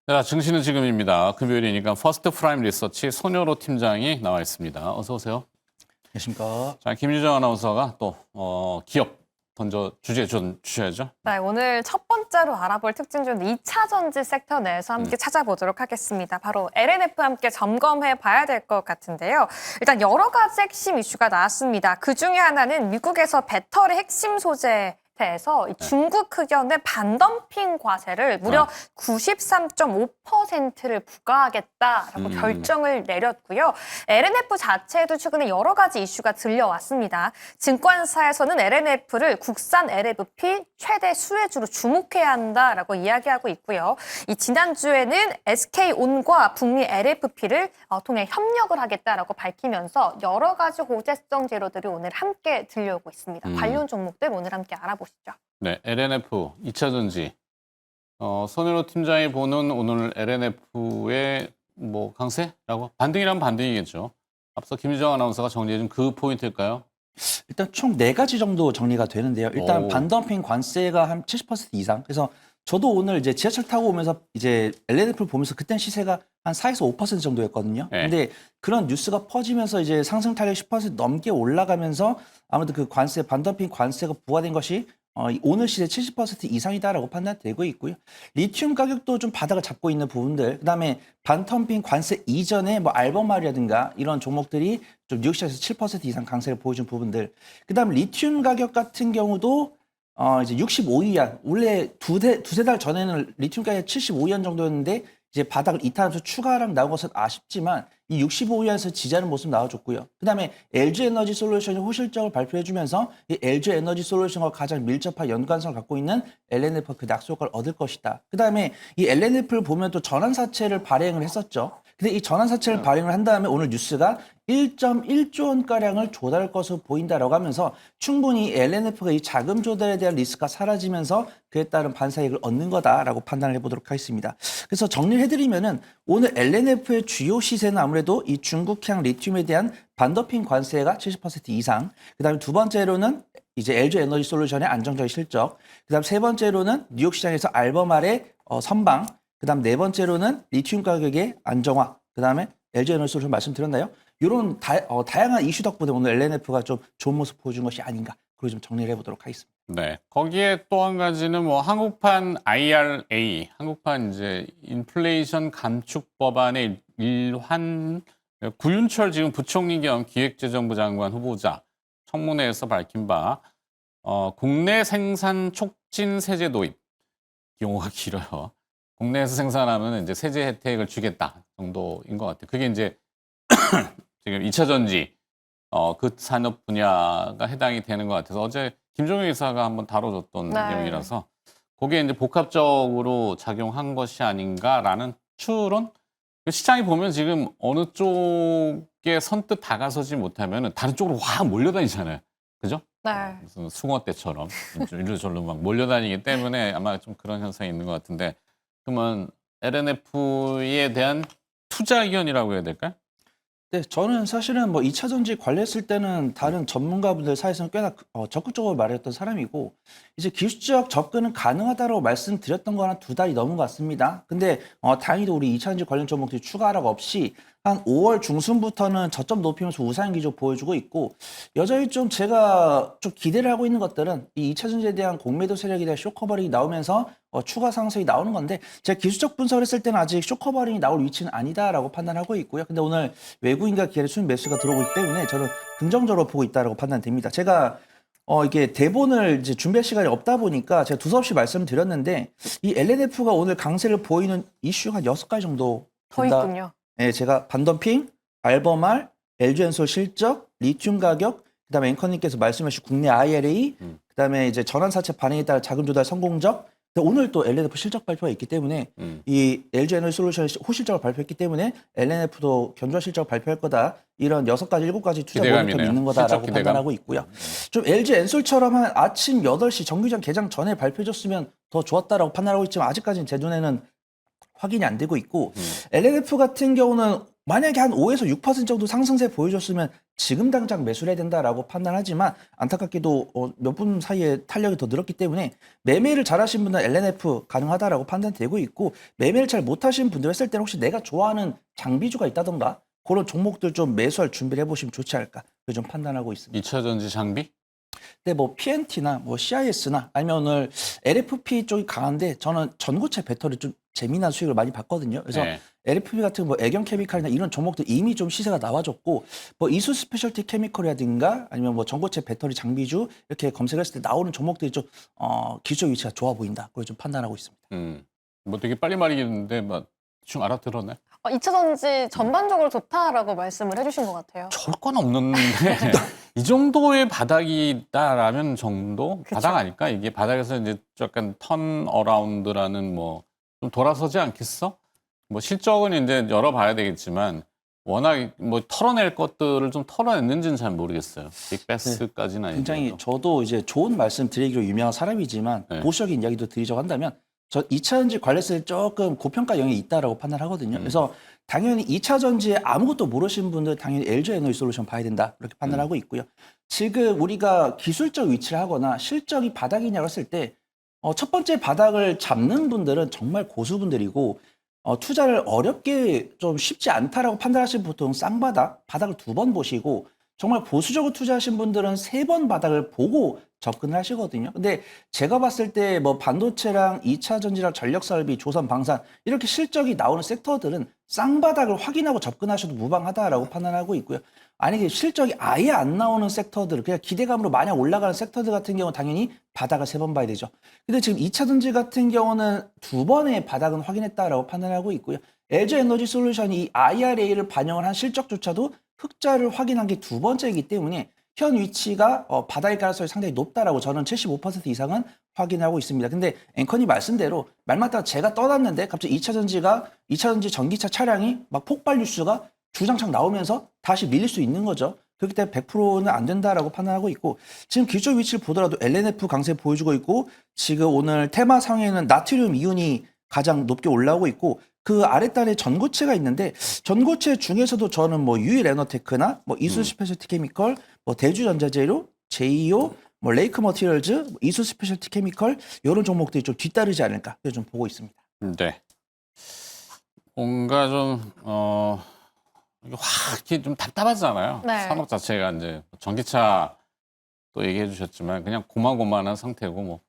자, 증시는 지금입니다. 금요일이니까 퍼스트 프라임 리서치 손여로 팀장이 나와 있습니다. 어서 오세요. 안녕하십니까. 자, 김유정 아나운서가 또 기업 주제 좀 주셔야죠. 네, 오늘 첫 번째로 알아볼 특징 중 2차 전지 섹터 내에서 함께 찾아보도록 하겠습니다. 바로 LNF 함께 점검해 봐야 될 것 같은데요. 일단 여러 가지 핵심 이슈가 나왔습니다. 그중에 하나는 미국에서 배터리 핵심 소재 에서 중국 흑연의 반덤핑 과세를 무려 93.5%를 부과하겠다라고 결정을 내렸고요. LNF 자체에도 최근에 여러 가지 이슈가 들려왔습니다. 증권사에서는 LNF를 국산 LFP 최대 수혜주로 주목해야 한다라고 이야기하고 있고요. 이 지난주에는 SK온과 북미 LFP를 통해 협력을 하겠다라고 밝히면서 여러 가지 호재성 재료들이 오늘 함께 들려오고 있습니다. 관련 종목들 오늘 함께 알아보시죠. 네, LNF 2차 전지. 손여로 팀장이 보는 오늘 LNF의 강세라고? 반등이라면 반등이겠죠. 앞서 김유정 아나운서가 정리해준 그 포인트일까요? 일단 총 4가지 정도 정리가 되는데요. 일단 오. 반덤핑 관세가 한 70% 이상. 그래서 저도 오늘 이제 지하철 타고 오면서 이제 LNF를 보면서 그땐 시세가 한 4에서 5% 정도였거든요. 네. 근데 그런 뉴스가 퍼지면서 이제 상승 탄력 10% 넘게 올라가면서 아무래도 그 관세, 반덤핑 관세가 부과된 것이 오늘 시세 70% 이상이다라고 판단되고 있고요. 리튬 가격도 좀 바닥을 잡고 있는 부분들, 그다음에 반덤핑 관세 이전에 알버말이라든가 이런 종목들이 좀 뉴욕 시장에서 7% 이상 강세를 보여준 부분들. 그다음 리튬 가격 같은 경우도 이제 65위안, 원래 두세 달 전에는 리튬 가격이 75위안 정도였는데 이제 바닥을 이탈하면서 추가 하락 나온 것은 아쉽지만 이 65위안에서 지지하는 모습 나와줬고요. 그다음에 LG에너지 솔루션이 호실적을 발표해주면서 이 LG에너지 솔루션과 가장 밀접한 연관성을 갖고 있는 LNF 그 낙수 효과를 얻을 것이다. 그다음에 이 LNF를 보면 또 전환사채를 발행을 했었죠. 근데 이 전환사채를 발행을 한 다음에 오늘 뉴스가 1.1조 원가량을 조달할 것으로 보인다라고 하면서 충분히 LNF가 이 자금 조달에 대한 리스크가 사라지면서 그에 따른 반사이익을 얻는 거다라고 판단을 해보도록 하겠습니다. 그래서 정리를 해드리면은 오늘 LNF의 주요 시세는 아무래도 이 중국향 리튬에 대한 반덤핑 관세가 70% 이상, 그다음에 두 번째로는 이제 LG 에너지 솔루션의 안정적인 실적, 그다음 세 번째로는 뉴욕 시장에서 알버말의 선방, 그다음 네 번째로는 리튬 가격의 안정화, 그다음에 LG 에너지 솔루션 말씀드렸나요? 이런 다양한 이슈 덕분에 오늘 LNF가 좀 좋은 모습 보여준 것이 아닌가, 그걸 좀 정리를 해보도록 하겠습니다. 네. 거기에 또 한 가지는 한국판 IRA, 한국판 이제 인플레이션 감축 법안의 일환 구윤철 지금 부총리 겸 기획재정부 장관 후보자 청문회에서 밝힌 바 국내 생산 촉진 세제 도입, 용어가 길어요. 국내에서 생산하면 이제 세제 혜택을 주겠다 정도인 것 같아요. 그게 이제 지금 2차 전지 그 산업 분야가 해당이 되는 것 같아서 어제 김종영 이사가 한번 다뤄줬던 네. 내용이라서 그게 이제 복합적으로 작용한 것이 아닌가라는 추론. 시장이 보면 지금 어느 쪽에 선뜻 다가서지 못하면 다른 쪽으로 확 몰려다니잖아요. 그죠? 네. 무슨 숭어 때처럼 일루절로 막 몰려다니기 때문에 아마 좀 그런 현상이 있는 것 같은데, 그러면 LNF에 대한 투자 의견이라고 해야 될까요? 네, 저는 사실은 2차 전지 관리했을 때는 다른 전문가분들 사이에서는 꽤나 적극적으로 말했던 사람이고, 이제 기술적 접근은 가능하다고 말씀드렸던 건 한 2달이 넘은 것 같습니다. 근데 다행히도 우리 2차 전지 관련 종목들이 추가 하락 없이 한 5월 중순부터는 저점 높이면서 우상 기조 보여주고 있고, 여전히 좀 제가 좀 기대를 하고 있는 것들은 이 2차 전지에 대한 공매도 세력에 대한 쇼커버링이 나오면서 추가 상승이 나오는 건데, 제가 기술적 분석을 했을 때는 아직 쇼커버링이 나올 위치는 아니다라고 판단하고 있고요. 근데 오늘 외국인과 기관의 순 매수가 들어오고 있기 때문에 저는 긍정적으로 보고 있다라고 판단됩니다. 제가 이게 대본을 이제 준비할 시간이 없다 보니까 제가 두서없이 말씀드렸는데, 이 LNF가 오늘 강세를 보이는 이슈가 한 6가지 정도 더 된다. 있군요. 네, 제가 반덤핑, 알버말, LG엔솔 실적, 리튬 가격, 그다음에 앵커님께서 말씀하신 국내 IRA, 그다음에 이제 전환사채 반응에 따라 자금 조달 성공적. 근데 오늘 또 LNF 실적 발표가 있기 때문에 이 LG 에너지 솔루션 호실적을 발표했기 때문에 LNF도 견조한 실적을 발표할 거다. 이런 6가지, 7가지 투자 모멘텀이 있는 거다라고 판단하고 있고요. 좀 LG 엔솔처럼 한 아침 8시 정규장 개장 전에 발표해줬으면 더 좋았다라고 판단하고 있지만 아직까지는 제 눈에는 확인이 안 되고 있고, LNF 같은 경우는 만약에 한 5에서 6% 정도 상승세 보여줬으면 지금 당장 매수를 해야 된다라고 판단하지만 안타깝게도 몇 분 사이에 탄력이 더 늘었기 때문에 매매를 잘하신 분은 LNF 가능하다라고 판단되고 있고 매매를 잘 못하신 분들 했을 때는 혹시 내가 좋아하는 장비주가 있다던가 그런 종목들 좀 매수할 준비를 해보시면 좋지 않을까 좀 판단하고 있습니다. 2차 전지 장비? 근데 뭐 PNT나 뭐 CIS나 아니면 오늘 LFP 쪽이 강한데 저는 전고체 배터리 좀 재미난 수익을 많이 봤거든요. 그래서 네. LFP 같은 뭐 애경 케미칼이나 이런 종목들 이미 좀 시세가 나와줬고 뭐 이수 스페셜티 케미컬이라든가 아니면 뭐 전고체 배터리 장비주 이렇게 검색했을 때 나오는 종목들이 좀 기초 위치가 좋아 보인다. 그걸 좀 판단하고 있습니다. 뭐 되게 빨리 말이겠는데 막 대충 알아들었네. 2차 전지 전반적으로 좋다라고 말씀을 해주신 것 같아요. 좋을 건 없는데 이 정도의 바닥이다라면 정도? 그쵸. 바닥 아닐까? 이게 바닥에서 이제 약간 턴 어라운드라는 뭐 좀 돌아서지 않겠어? 뭐 실적은 이제 열어봐야 되겠지만 워낙 뭐 털어낼 것들을 좀 털어냈는지는 잘 모르겠어요. 빅베스까지는 아니고. 굉장히 저도 이제 좋은 말씀 드리기로 유명한 사람이지만 네. 보수적인 이야기도 드리자고 한다면 저 2차 전지 관련세를 조금 고평가 영역이 있다라고 판단하거든요. 그래서 당연히 2차 전지에 아무것도 모르시는 분들 당연히 LG 에너지솔루션 봐야 된다 그렇게 판단하고 있고요. 지금 우리가 기술적 위치를 하거나 실적이 바닥이냐고 했을 때 첫 번째 바닥을 잡는 분들은 정말 고수분들이고 투자를 어렵게 좀 쉽지 않다라고 판단하시는 보통 쌍바닥, 바닥을 2번 보시고 정말 보수적으로 투자하신 분들은 3번 바닥을 보고 접근을 하시거든요. 근데 제가 봤을 때 뭐 반도체랑 2차 전지랑 전력설비, 조선, 방산 이렇게 실적이 나오는 섹터들은 쌍바닥을 확인하고 접근하셔도 무방하다라고 판단하고 있고요. 아니 실적이 아예 안 나오는 섹터들, 그냥 기대감으로 마냥 올라가는 섹터들 같은 경우는 당연히 바닥을 3번 봐야 되죠. 근데 지금 2차 전지 같은 경우는 2번의 바닥은 확인했다라고 판단하고 있고요. LG 에너지 솔루션이 이 IRA를 반영을 한 실적조차도 흑자를 확인한 게 2번째이기 때문에 현 위치가 바닥일 가능성이 상당히 높다라고 저는 75% 이상은 확인하고 있습니다. 근데 앵커님 말씀대로 말 맞다가 제가 떠났는데 갑자기 2차 전지 전기차 차량이 막 폭발 뉴스가 주장창 나오면서 다시 밀릴 수 있는 거죠. 그렇기 때문에 100%는 안 된다라고 판단하고 있고 지금 기초 위치를 보더라도 LNF 강세 보여주고 있고 지금 오늘 테마 상에는 나트륨 이온이 가장 높게 올라오고 있고 그 아랫단에 전고체가 있는데 전고체 중에서도 저는 뭐 유일에너테크나 뭐 이수 스페셜티 케미컬, 뭐 대주전자재료, 제이오, 뭐 레이크 머티리얼즈, 뭐 이수 스페셜티 케미컬 이런 종목들이 좀 뒤따르지 않을까 좀 보고 있습니다. 네. 뭔가 좀 이게 확 이렇게 좀 답답하잖아요. 네. 산업 자체가 이제 전기차 또 얘기해 주셨지만 그냥 고만고만한 상태고 뭐.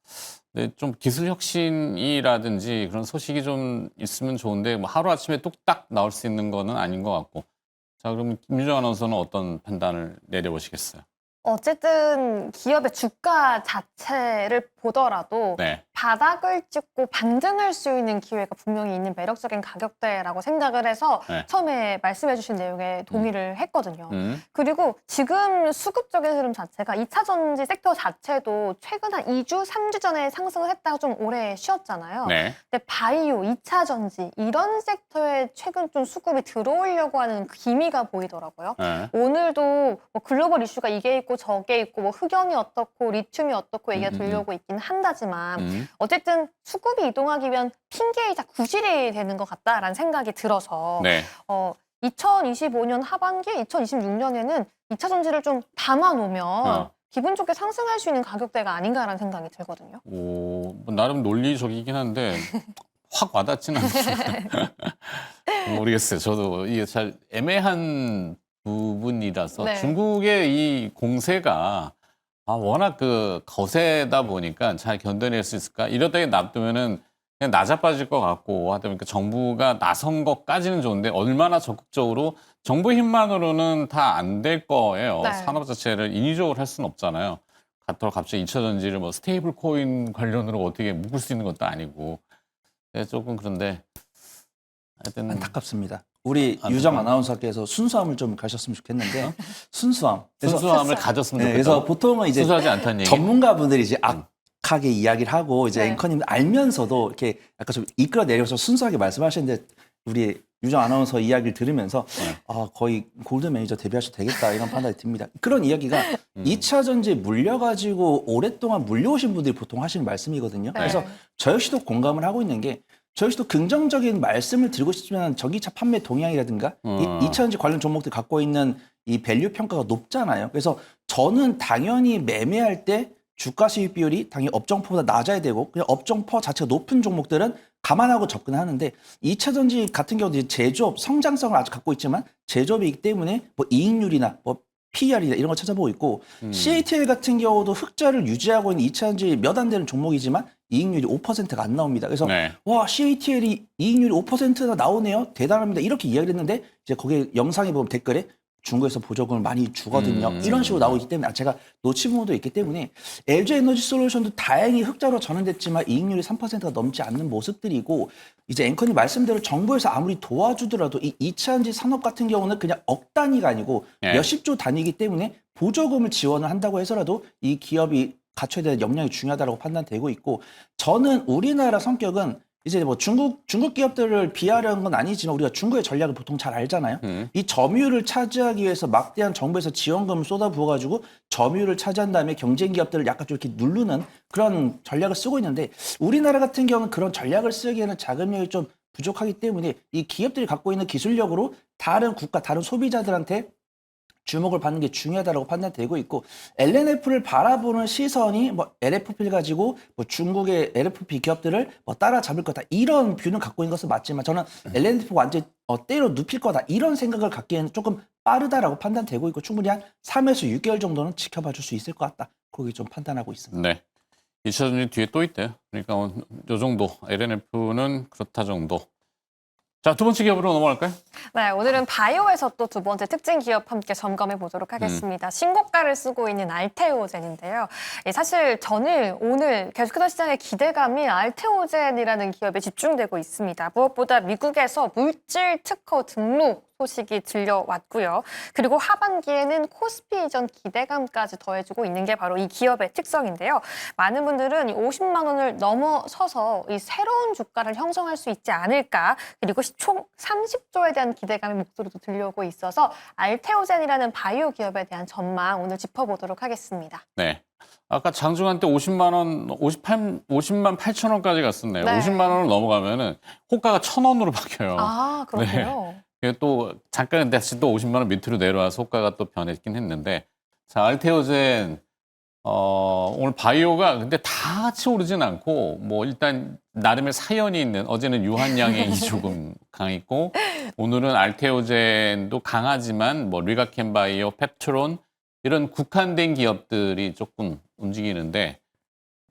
근데 좀 기술 혁신이라든지 그런 소식이 좀 있으면 좋은데 뭐 하루 아침에 뚝딱 나올 수 있는 거는 아닌 것 같고. 자, 그럼 김유정 아나운서는 어떤 판단을 내려보시겠어요? 어쨌든 기업의 주가 자체를 보더라도 네. 바닥을 찍고 반등할 수 있는 기회가 분명히 있는 매력적인 가격대라고 생각을 해서 네. 처음에 말씀해주신 내용에 동의를 했거든요. 음. 그리고 지금 수급적인 흐름 자체가 2차 전지 섹터 자체도 최근 한 2주, 3주 전에 상승을 했다가 좀 오래 쉬었잖아요. 네. 근데 바이오, 2차 전지 이런 섹터에 최근 좀 수급이 들어오려고 하는 기미가 보이더라고요. 네. 오늘도 뭐 글로벌 이슈가 이게 있고 저게 있고 뭐 흑연이 어떻고 리튬이 어떻고 얘기가 들려오고 있긴 한다지만 어쨌든 수급이 이동하기 위한 핑계이자 구실이 되는 것 같다라는 생각이 들어서 네. 2025년 하반기, 2026년에는 2차 전지를 좀 담아놓으면 기분 좋게 상승할 수 있는 가격대가 아닌가라는 생각이 들거든요. 뭐 나름 논리적이긴 한데 확 와닿지는 않습니다. 모르겠어요. 저도 이게 잘 애매한 부분이라서 네. 중국의 이 공세가 워낙 그 거세다 보니까 잘 견뎌낼 수 있을까? 이러다가 놔두면은 그냥 나자빠질 것 같고 하다 보니까 정부가 나선 것까지는 좋은데 얼마나 적극적으로 정부 힘만으로는 다 안 될 거예요. 네. 산업 자체를 인위적으로 할 수는 없잖아요. 갑자기 2차 전지를 뭐 스테이블 코인 관련으로 어떻게 묶을 수 있는 것도 아니고. 조금 그런데 하여튼 안타깝습니다. 우리 유정 아나운서께서 순수함을 좀 가셨으면 좋겠는데 순수함. 그래서 순수함을 가졌으면 네, 좋겠다. 그래서 보통은 이제 순수하지 않다는 얘기. 전문가분들이 이제 악하게 이야기를 하고 이제 네. 앵커님 알면서도 이렇게 약간 좀 이끌어내려서 순수하게 말씀하시는데 우리 유정 아나운서 이야기를 들으면서 거의 골드 매니저 데뷔하셔도 되겠다 이런 판단이 듭니다. 그런 이야기가 2차 전지에 물려가지고 오랫동안 물려오신 분들이 보통 하시는 말씀이거든요. 네. 그래서 저 역시도 공감을 하고 있는 게 저 역시도 긍정적인 말씀을 드리고 싶지만 전기차 판매 동향이라든가 이 2차전지 관련 종목들 갖고 있는 이 밸류 평가가 높잖아요. 그래서 저는 당연히 매매할 때 주가 수익 비율이 당연히 업종포보다 낮아야 되고 그냥 업종포 자체가 높은 종목들은 감안하고 접근하는데 2차전지 같은 경우도 이제 제조업 성장성을 아직 갖고 있지만 제조업이기 때문에 뭐 이익률이나 뭐 PER이나 이런 거 찾아보고 있고 CATL 같은 경우도 흑자를 유지하고 있는 2차전지 몇 안 되는 종목이지만 이익률이 5%가 안 나옵니다. 그래서 네. 와 CATL이 이익률이 5%가 나오네요. 대단합니다. 이렇게 이야기를 했는데 이제 거기에 영상에 보면 댓글에 중국에서 보조금을 많이 주거든요. 이런 식으로 나오기 때문에 제가 놓친 부분도 있기 때문에 LG에너지솔루션도 다행히 흑자로 전환됐지만 이익률이 3%가 넘지 않는 모습들이고 이제 앵커님 말씀대로 정부에서 아무리 도와주더라도 이 2차전지 산업 같은 경우는 그냥 억 단위가 아니고 네. 몇십조 단위이기 때문에 보조금을 지원을 한다고 해서라도 이 기업이 갖춰야 되는 역량이 중요하다고 판단되고 있고 저는 우리나라 성격은 이제 뭐 중국 기업들을 비하려는 건 아니지만 우리가 중국의 전략을 보통 잘 알잖아요. 이 점유율을 차지하기 위해서 막대한 정부에서 지원금을 쏟아부어가지고 점유율을 차지한 다음에 경쟁 기업들을 약간 좀 이렇게 누르는 그런 전략을 쓰고 있는데 우리나라 같은 경우는 그런 전략을 쓰기에는 자금력이 좀 부족하기 때문에 이 기업들이 갖고 있는 기술력으로 다른 국가, 다른 소비자들한테 주목을 받는 게 중요하다고 판단되고 있고 LNF를 바라보는 시선이 뭐 LFP를 가지고 뭐 중국의 LFP 기업들을 뭐 따라잡을 거다 이런 뷰는 갖고 있는 것은 맞지만 저는 LNF 완전 때로 눕힐 거다 이런 생각을 갖기에는 조금 빠르다라고 판단되고 있고 충분히 한 3에서 6개월 정도는 지켜봐 줄 수 있을 것 같다. 그렇게 좀 판단하고 있습니다. 네. 2차전지 뒤에 또 있대요. 그러니까 요 정도 LNF는 그렇다 정도. 자, 두 번째 기업으로 넘어갈까요? 네, 오늘은 바이오에서 또 두 번째 특징 기업 함께 점검해 보도록 하겠습니다. 신고가를 쓰고 있는 알테오젠인데요. 사실 저는 오늘 계속해서 시장의 기대감이 알테오젠이라는 기업에 집중되고 있습니다. 무엇보다 미국에서 물질 특허 등록 소식이 들려왔고요. 그리고 하반기에는 코스피 이전 기대감까지 더해주고 있는 게 바로 이 기업의 특성인데요. 많은 분들은 이 50만 원을 넘어서서 이 새로운 주가를 형성할 수 있지 않을까. 그리고 총 30조에 대한 기대감의 목소리도 들려오고 있어서 알테오젠이라는 바이오 기업에 대한 전망 오늘 짚어보도록 하겠습니다. 네. 아까 장중한 때 50만 원, 50만 8천 원까지 갔었네요. 네. 50만 원을 넘어가면은 호가가 1,000원으로 바뀌어요. 아, 그렇군요. 또 잠깐 다시 또 50만 원 밑으로 내려와서 호가가 또 변했긴 했는데 자 알테오젠 오늘 바이오가 근데 다 같이 오르진 않고 뭐 일단 나름의 사연이 있는 어제는 유한양행이 조금 강했고 오늘은 알테오젠도 강하지만 뭐 리가켄바이오, 펩트론 이런 국한된 기업들이 조금 움직이는데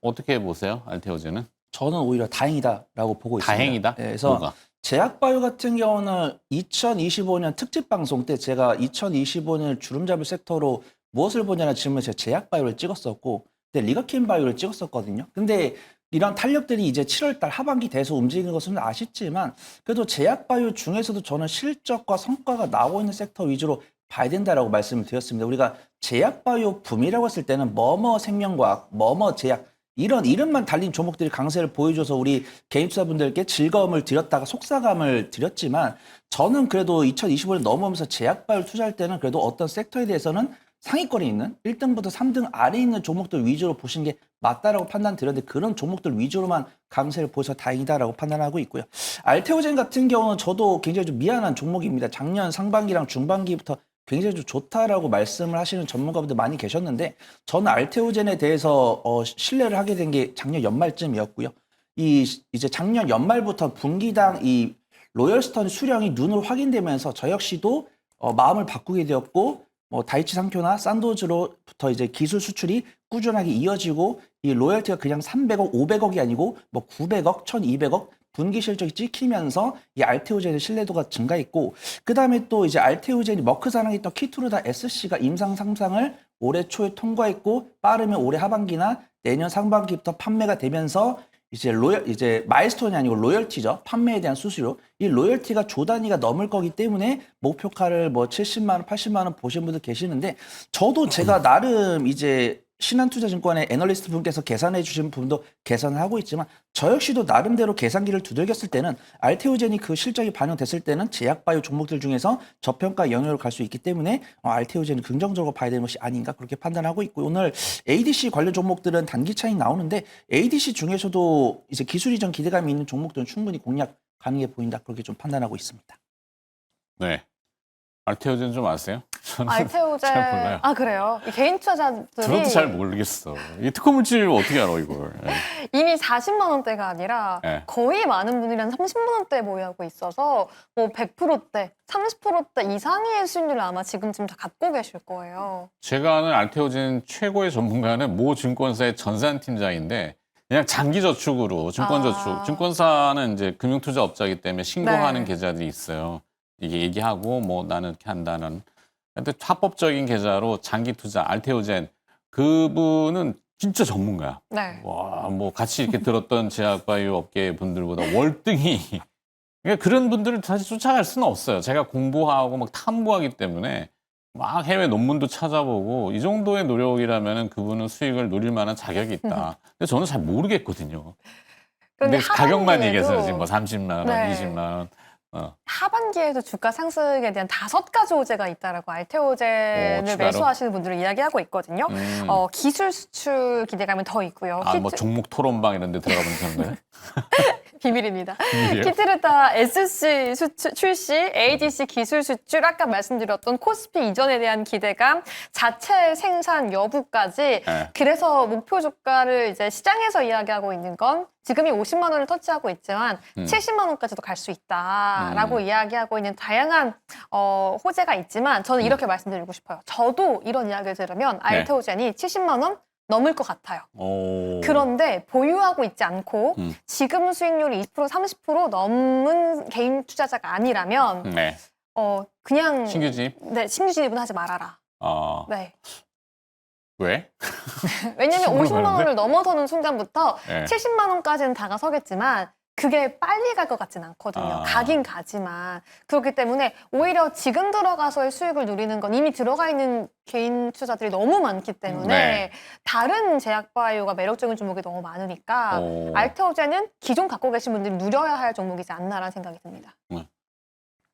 어떻게 보세요 알테오젠은? 저는 오히려 다행이다라고 보고 있습니다. 다행이다? 네, 그래서 뭐가? 제약바이오 같은 경우는 2025년 특집 방송 때 제가 2025년 주름잡을 섹터로 무엇을 보냐는 질문에 제가 제약바이오를 찍었었고 그때 리가켄바이오를 찍었었거든요. 근데 이런 탄력들이 이제 7월달 하반기 돼서 움직이는 것은 아쉽지만 그래도 제약바이오 중에서도 저는 실적과 성과가 나오고 있는 sek터 위주로 봐야 된다라고 말씀을 드렸습니다. 우리가 제약바이오 붐이라고 했을 때는 뭐뭐 생명과학, 뭐뭐 제약 이런 이름만 달린 종목들이 강세를 보여줘서 우리 개인 투자분들께 즐거움을 드렸다가 속사감을 드렸지만 저는 그래도 2025년 넘어오면서 제약바이오 투자할 때는 그래도 어떤 섹터에 대해서는 상위권에 있는 1등부터 3등 아래에 있는 종목들 위주로 보시는 게 맞다라고 판단드렸는데 그런 종목들 위주로만 강세를 보여서 다행이다라고 판단하고 있고요. 알테오젠 같은 경우는 저도 굉장히 좀 미안한 종목입니다. 작년 상반기랑 중반기부터 굉장히 좀 좋다라고 말씀을 하시는 전문가분들 많이 계셨는데 저는 알테오젠에 대해서 신뢰를 하게 된 게 작년 연말쯤이었고요. 이제 작년 연말부터 분기당 이 로열스턴 수령이 눈으로 확인되면서 저 역시도 마음을 바꾸게 되었고 뭐 다이치 상표나 산도즈로부터 이제 기술 수출이 꾸준하게 이어지고 이 로열티가 그냥 300억, 500억이 아니고 뭐 900억, 1200억 분기 실적이 찍히면서 이 알테오젠의 신뢰도가 증가했고 그다음에 또 이제 알테오젠이 머크 사랑했던 키투르다 SC가 임상 상상을 올해 초에 통과했고 빠르면 올해 하반기나 내년 상반기부터 판매가 되면서 이제 마일스톤이 아니고 로열티죠. 판매에 대한 수수료. 이 로열티가 조 단위가 넘을 거기 때문에 목표가를 뭐 70만 원, 80만 원 보신 분들 계시는데 저도 제가 나름 이제 신한투자증권의 애널리스트 분께서 계산해 주신 부분도 계산을 하고 있지만 저 역시도 나름대로 계산기를 두들겼을 때는 알테오젠이 그 실적이 반영됐을 때는 제약바이오 종목들 중에서 저평가 영역으로 갈 수 있기 때문에 알테오젠을 긍정적으로 봐야 되는 것이 아닌가 그렇게 판단하고 있고 오늘 ADC 관련 종목들은 단기 차익 나오는데 ADC 중에서도 이제 기술 이전 기대감이 있는 종목들은 충분히 공략 가능해 보인다 그렇게 좀 판단하고 있습니다. 네. 알테오젠 좀 아세요? 저는 알테오젠 잘 몰라요. 아 그래요? 이 개인 투자자들이 들어도 잘 모르겠어. 이 특허 물질 어떻게 알아 이걸? 예. 이미 40만 원대가 아니라 네. 거의 많은 분들이 한 30만 원대에 모여하고 있어서 뭐 100%대, 30%대 이상의 수익률을 아마 지금쯤 다 갖고 계실 거예요. 제가 아는 알테오젠 최고의 전문가는 모 증권사의 전산팀장인데 그냥 장기 저축으로 증권저축, 증권사는 이제 금융투자업자이기 때문에 신고하는 네. 계좌들이 있어요. 이게 얘기하고 뭐 나는 이렇게 한다는. 근데 합법적인 계좌로 장기 투자 알테오젠 그분은 진짜 전문가야. 네. 와, 뭐 같이 이렇게 들었던 제약바이오 업계 분들보다 월등히 그러니까 그런 분들을 사실 쫓아갈 수는 없어요. 제가 공부하고 막 탐구하기 때문에 막 해외 논문도 찾아보고 이 정도의 노력이라면 그분은 수익을 누릴 만한 자격이 있다. 근데 저는 잘 모르겠거든요. 근데 가격만 하반기에도 얘기했어요. 지금 뭐 30만 원, 네. 20만 원. 하반기에도 주가 상승에 대한 5가지 호재가 있다라고 알테오젠을 추가로? 매수하시는 분들을 이야기하고 있거든요. 기술 수출 기대감이 더 있고요. 아, 뭐 종목 토론방 이런 데 들어가면 되는 거예요? 비밀입니다. 비밀이에요? 키트르타 SC 출시, ADC 기술 수출, 아까 말씀드렸던 코스피 이전에 대한 기대감, 자체 생산 여부까지. 네. 그래서 목표 주가를 이제 시장에서 이야기하고 있는 건 지금이 50만 원을 터치하고 있지만 70만 원까지도 갈 수 있다라고 이야기하고 있는 다양한 호재가 있지만 저는 이렇게 말씀드리고 싶어요. 저도 이런 이야기를 들으면 알테오젠이 70만 원 넘을 것 같아요. 오. 그런데 보유하고 있지 않고 지금 수익률이 20% 30% 넘은 개인 투자자가 아니라면 네. 그냥 신규 진입? 네, 신규 진입은 하지 말아라. 네. 왜? 왜냐면 신고를 50만 받는데? 원을 넘어서는 순간부터 네. 70만 원까지는 다가서겠지만 그게 빨리 갈 것 같진 않거든요. 아. 가긴 가지만. 그렇기 때문에 오히려 지금 들어가서의 수익을 누리는 건 이미 들어가 있는 개인 투자들이 너무 많기 때문에 네. 다른 제약바이오가 매력적인 종목이 너무 많으니까 오. 알테오젠은 기존 갖고 계신 분들이 누려야 할 종목이지 않나라는 생각이 듭니다.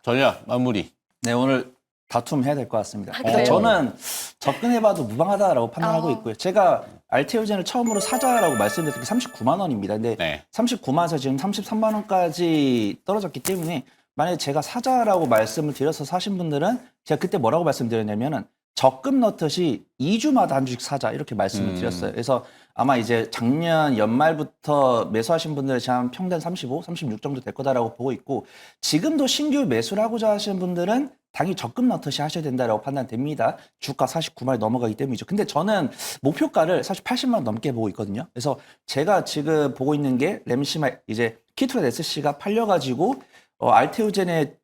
전략 마무리. 네, 오늘 다툼해야 될 것 같습니다. 그래요? 저는 접근해봐도 무방하다라고 판단하고 있고요. 제가 알테오젠을 처음으로 사자라고 말씀드렸던 게 39만 원입니다. 근데 네. 39만에서 지금 33만 원까지 떨어졌기 때문에 만약에 제가 사자라고 말씀을 드려서 사신 분들은 제가 그때 뭐라고 말씀드렸냐면은 적금 넣듯이 2주마다 한 주씩 사자 이렇게 말씀을 드렸어요. 그래서 아마 이제 작년 연말부터 매수하신 분들의 지금 평균 35, 36 정도 될 거다라고 보고 있고 지금도 신규 매수를 하고자 하시는 분들은 당연히 적금 넣듯이 하셔야 된다라고 판단됩니다. 주가 49만 원 넘어가기 때문이죠. 근데 저는 목표가를 사실 80만 원 넘게 보고 있거든요. 그래서 제가 지금 보고 있는 게 램시마 이제 키트라 SC가 팔려가지고 알테오젠의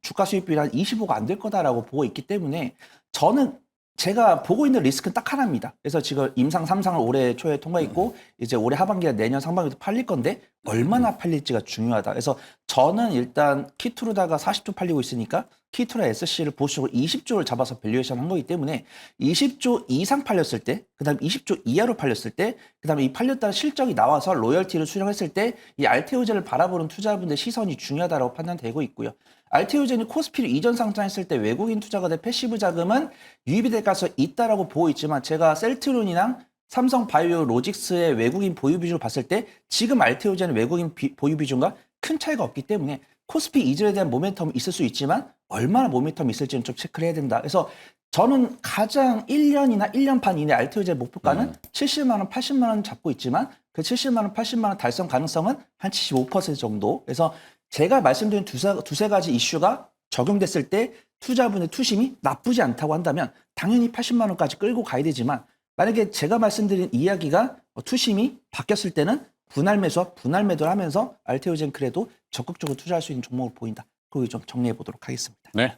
주가 수익비율 한 25가 안 될 거다라고 보고 있기 때문에 저는 제가 보고 있는 리스크는 딱 하나입니다. 그래서 지금 임상 3상을 올해 초에 통과했고 이제 올해 하반기나 내년 상반기도 팔릴 건데 얼마나 팔릴지가 중요하다. 그래서 저는 일단 키트루다가 40조 팔리고 있으니까 키트루다 SC를 보수적으로 20조를 잡아서 밸류에이션 한 거기 때문에 20조 이상 팔렸을 때, 그다음 20조 이하로 팔렸을 때, 그다음에 이 팔렸다는 실적이 나와서 로열티를 수령했을 때 이 알테오젠을 바라보는 투자분들의 시선이 중요하다고 판단되고 있고요. 알테오젠이 코스피를 이전 상장했을 때 외국인 투자가들 패시브 자금은 유입이 될 가능성이 있다라고 보고 있지만 제가 셀트론이랑 삼성 바이오 로직스의 외국인 보유 비중을 봤을 때 지금 알테오젠의 외국인 보유 비중과 큰 차이가 없기 때문에 코스피 이전에 대한 모멘텀이 있을 수 있지만 얼마나 모멘텀이 있을지는 좀 체크를 해야 된다. 그래서 저는 가장 1년이나 1년 반 이내 알테오젠 목표가는 70만 원, 80만 원 잡고 있지만 그 70만 원, 80만 원 달성 가능성은 한 75% 정도. 그래서 제가 말씀드린 두세 가지 이슈가 적용됐을 때 투자분의 투심이 나쁘지 않다고 한다면 당연히 80만 원까지 끌고 가야 되지만 만약에 제가 말씀드린 이야기가 투심이 바뀌었을 때는 분할 매수와 분할 매도를 하면서 알테오젠 그래도 적극적으로 투자할 수 있는 종목을 보인다. 그걸 좀 정리해 보도록 하겠습니다. 네.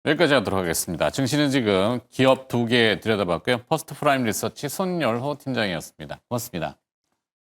여기까지 하도록 하겠습니다. 증시는 지금 기업 2개 들여다봤고요. 퍼스트 프라임 리서치 손열호 팀장이었습니다. 고맙습니다.